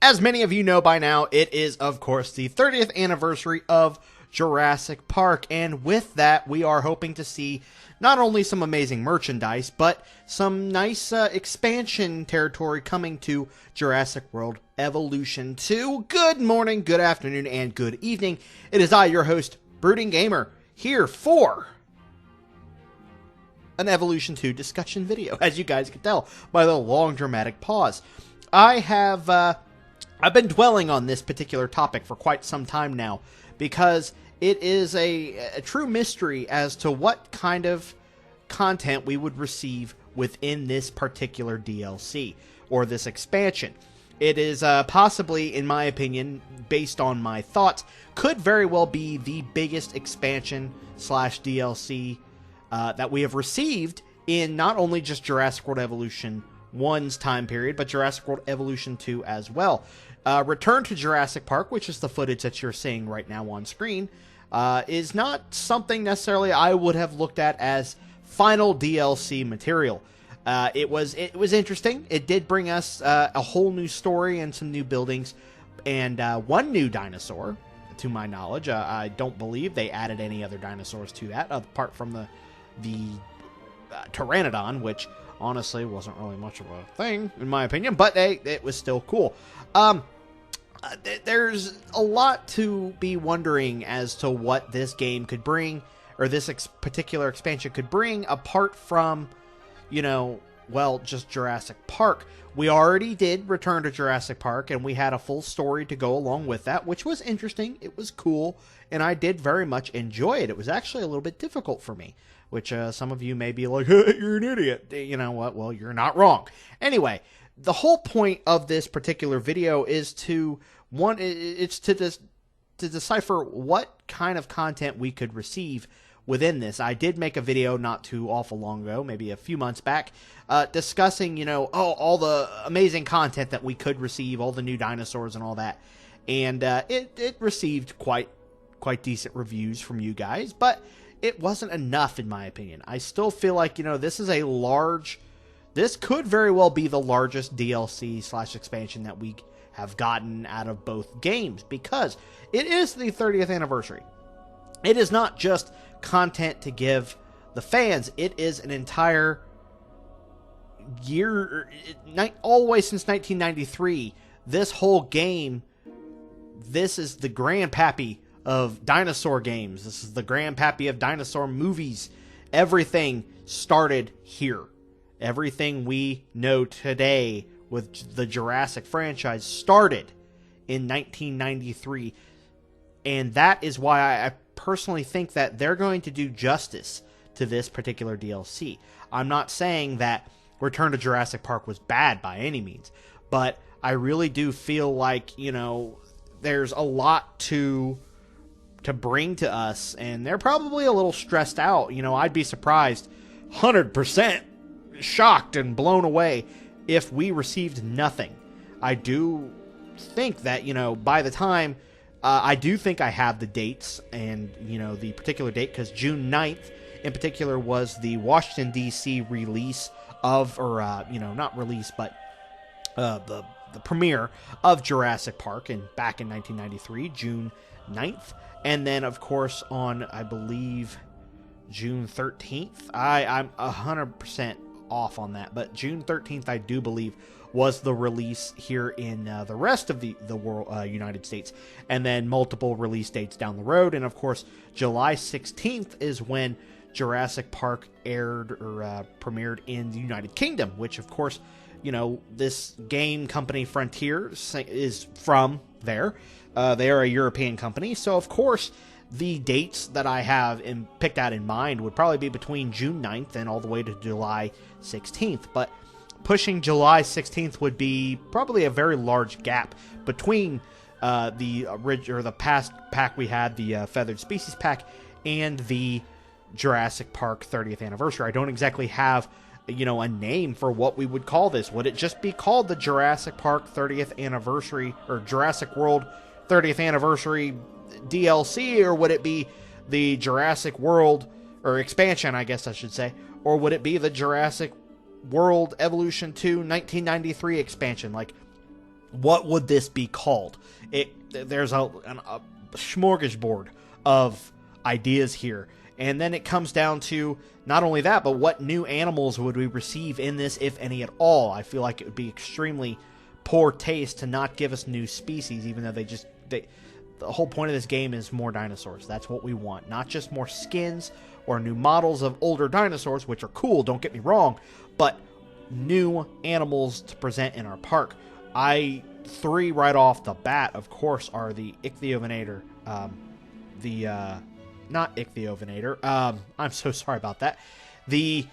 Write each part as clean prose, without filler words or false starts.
As many of you know by now, it is, of course, the 30th anniversary of Jurassic Park, and with that, we are hoping to see not only some amazing merchandise, but some nice expansion territory coming to Jurassic World Evolution 2. Good morning, good afternoon, and good evening. It is I, your host, Brooding Gamer, here for an Evolution 2 discussion video, as you guys can tell by the long dramatic pause. I've been dwelling on this particular topic for quite some time now, because it is a true mystery as to what kind of content we would receive within this particular DLC, or this expansion. It is possibly, in my opinion, based on my thoughts, could very well be the biggest expansion slash DLC that we have received in not only just Jurassic World Evolution 1's time period, but Jurassic World Evolution 2 as well. Return to Jurassic Park, which is the footage that you're seeing right now on screen, is not something necessarily I would have looked at as final DLC material. It was interesting. It did bring us a whole new story and some new buildings, and one new dinosaur, to my knowledge. I don't believe they added any other dinosaurs to that, apart from the Pteranodon, which honestly wasn't really much of a thing, in my opinion, but it was still cool. There's a lot to be wondering as to what this game could bring, or this particular expansion could bring, apart from, just Jurassic Park. We already did return to Jurassic Park, and we had a full story to go along with that, which was interesting, it was cool, and I did very much enjoy it. It was actually a little bit difficult for me, which some of you may be like, hey, you're an idiot. You know what? Well, you're not wrong. Anyway, the whole point of this particular video is to decipher what kind of content we could receive within this. I did make a video not too awful long ago, maybe a few months back, discussing, all the amazing content that we could receive, all the new dinosaurs and all that. And it received quite decent reviews from you guys, but it wasn't enough in my opinion. I still feel like, this could very well be the largest DLC slash expansion that we have gotten out of both games, because it is the 30th anniversary. It is not just content to give the fans. It is an entire year, all the way since 1993. This whole game, this is the grandpappy of dinosaur games. This is the grandpappy of dinosaur movies. Everything started here. Everything we know today with the Jurassic franchise started in 1993. And that is why I personally think that they're going to do justice to this particular DLC. I'm not saying that Return to Jurassic Park was bad by any means, but I really do feel like, there's a lot to bring to us, and they're probably a little stressed out. I'd be surprised, 100% shocked and blown away if we received nothing. I do think that, by the time, I do think I have the dates and, the particular date, because June 9th in particular was the Washington, D.C. release of, or, not release, but the premiere of Jurassic Park back in 1993, June 9th. And then, of course, on, I believe, June 13th, I'm 100% off on that, but June 13th, I do believe, was the release here in the rest of the world, United States, and then multiple release dates down the road. And, of course, July 16th is when Jurassic Park aired or premiered in the United Kingdom, which, of course, this game company Frontier is from there. They are a European company, so of course the dates that I have picked out in mind would probably be between June 9th and all the way to July 16th, but pushing July 16th would be probably a very large gap between the past pack we had, the Feathered Species pack, and the Jurassic Park 30th anniversary. I don't exactly have a name for what we would call this. Would it just be called the Jurassic Park 30th anniversary, or Jurassic World 30th anniversary DLC, or would it be the Jurassic World, or expansion, I guess I should say, or would it be the Jurassic World Evolution 2 1993 expansion? Like, What would this be called? There's a smorgasbord of ideas here. And then it comes down to not only that, but what new animals would we receive in this, if any at all? I feel like it would be extremely poor taste to not give us new species, even though the whole point of this game is more dinosaurs. That's what we want. Not just more skins or new models of older dinosaurs, which are cool, don't get me wrong, but new animals to present in our park. Three right off the bat, of course, are the Ichthyovenator, not Ichthyovenator, I'm so sorry about that, the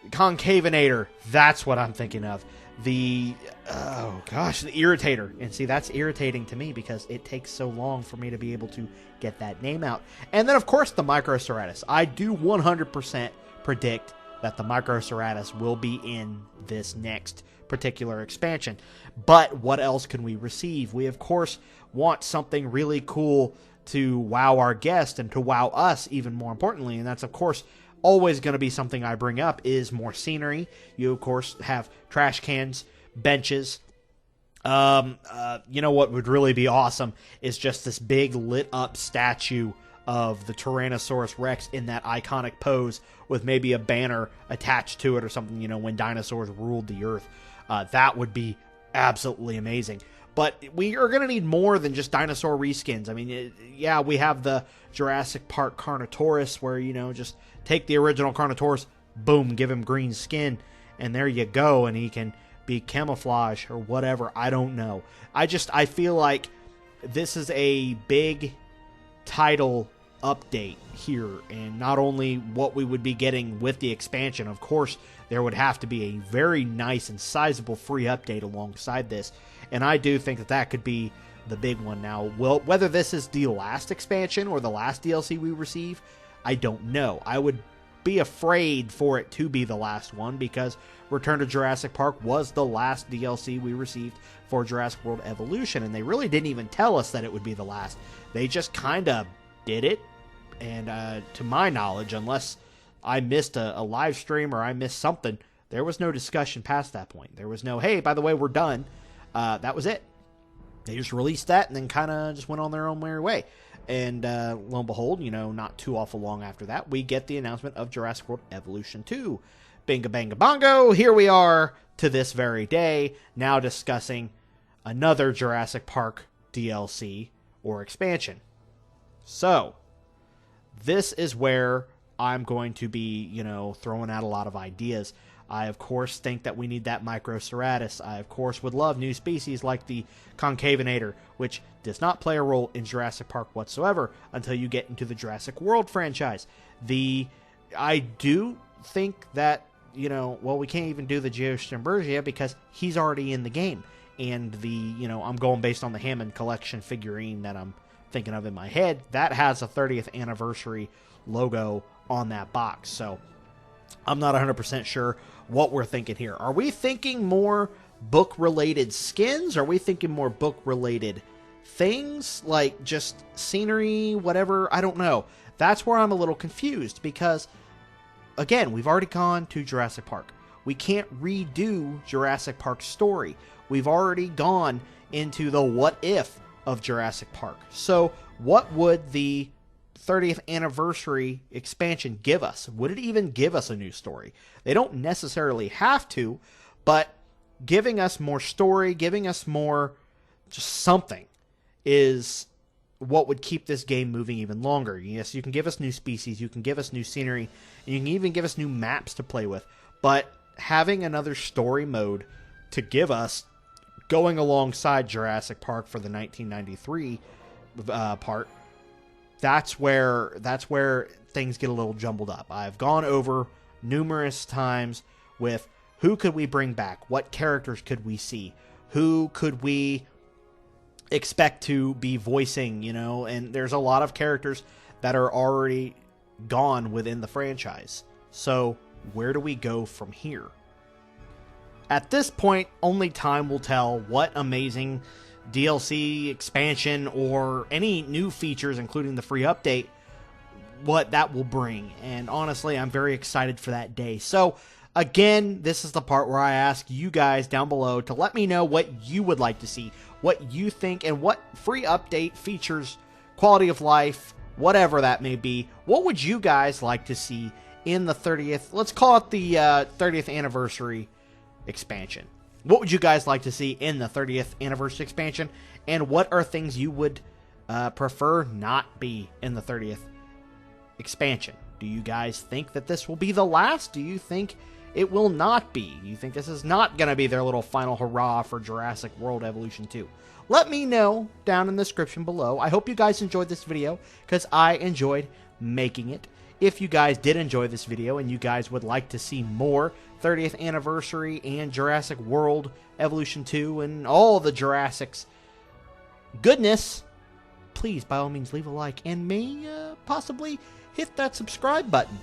Concavenator, that's what I'm thinking of, the Irritator, and see, that's irritating to me because it takes so long for me to be able to get that name out, and then, of course, the Microceratus. I do 100% predict that the Microceratus will be in this next particular expansion. But what else can we receive? We, of course, want something really cool to wow our guests and to wow us even more importantly, and that's, of course, always going to be something I bring up, is more scenery. You, of course, have trash cans, benches. You know what would really be awesome is just this big lit-up statue of the Tyrannosaurus Rex in that iconic pose with maybe a banner attached to it or something, when dinosaurs ruled the earth. That would be absolutely amazing. But we are going to need more than just dinosaur reskins. I mean, we have the Jurassic Park Carnotaurus where, just take the original Carnotaurus, boom, give him green skin, and there you go, and he can be camouflage or whatever. I don't know. I feel like this is a big title update here, and not only what we would be getting with the expansion. Of course, there would have to be a very nice and sizable free update alongside this, and I do think that could be the big one. Now, whether this is the last expansion or the last DLC we receive, I don't know. I would be afraid for it to be the last one, because Return to Jurassic Park was the last DLC we received for Jurassic World Evolution, and they really didn't even tell us that it would be the last. They just kind of did it, and to my knowledge, unless I missed a live stream or I missed something, there was no discussion past that point. There was no, hey, by the way, we're done. That was it. They just released that and then kind of just went on their own merry way. And lo and behold, not too awful long after that, we get the announcement of Jurassic World Evolution 2. Binga banga bongo, here we are to this very day, now discussing another Jurassic Park DLC or expansion. So, this is where I'm going to be, throwing out a lot of ideas. I, of course, think that we need that Microceratus. I, of course, would love new species like the Concavenator, which does not play a role in Jurassic Park whatsoever until you get into the Jurassic World franchise. I do think that, we can't even do the Geostembergia because he's already in the game. And I'm going based on the Hammond Collection figurine that I'm thinking of in my head. That has a 30th anniversary logo on that box. So I'm not 100% sure what we're thinking here. Are we thinking more book-related skins? Are we thinking more book-related things? Like just scenery, whatever? I don't know. That's where I'm a little confused because, again, we've already gone to Jurassic Park. We can't redo Jurassic Park's story. We've already gone into the what if of Jurassic Park. So what would the 30th anniversary expansion give us? Would it even give us a new story? They don't necessarily have to, but giving us more story, giving us more just something is what would keep this game moving even longer. Yes, you can give us new species, you can give us new scenery, and you can even give us new maps to play with, but having another story mode to give us going alongside Jurassic Park for the 1993 part, that's where things get a little jumbled up. I've gone over numerous times with who could we bring back? What characters could we see? Who could we expect to be voicing, and there's a lot of characters that are already gone within the franchise. So where do we go from here? At this point, only time will tell what amazing DLC, expansion, or any new features, including the free update, what that will bring. And honestly, I'm very excited for that day. So, Again, this is the part where I ask you guys down below to let me know what you would like to see, what you think, and what free update, features, quality of life, whatever that may be. What would you guys like to see in the 30th, let's call it the 30th anniversary expansion? What would you guys like to see in the 30th anniversary expansion? And what are things you would prefer not be in the 30th expansion? Do you guys think that this will be the last? Do you think it will not be? Do you think this is not going to be their little final hurrah for Jurassic World Evolution 2? Let me know down in the description below. I hope you guys enjoyed this video, because I enjoyed making it. If you guys did enjoy this video and you guys would like to see more 30th anniversary and Jurassic World Evolution 2 and all the Jurassic's goodness, please by all means leave a like and may possibly hit that subscribe button.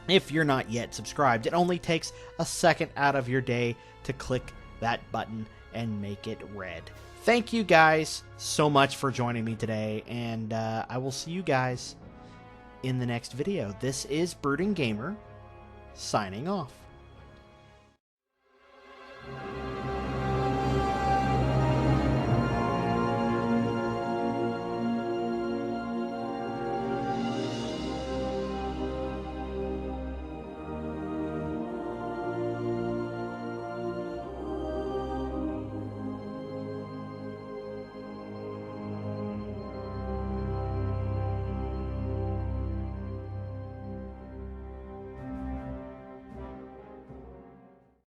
If you're not yet subscribed, it only takes a second out of your day to click that button and make it red. Thank you guys so much for joining me today, and I will see you guys in the next video. This is Brooding Gamer, signing off.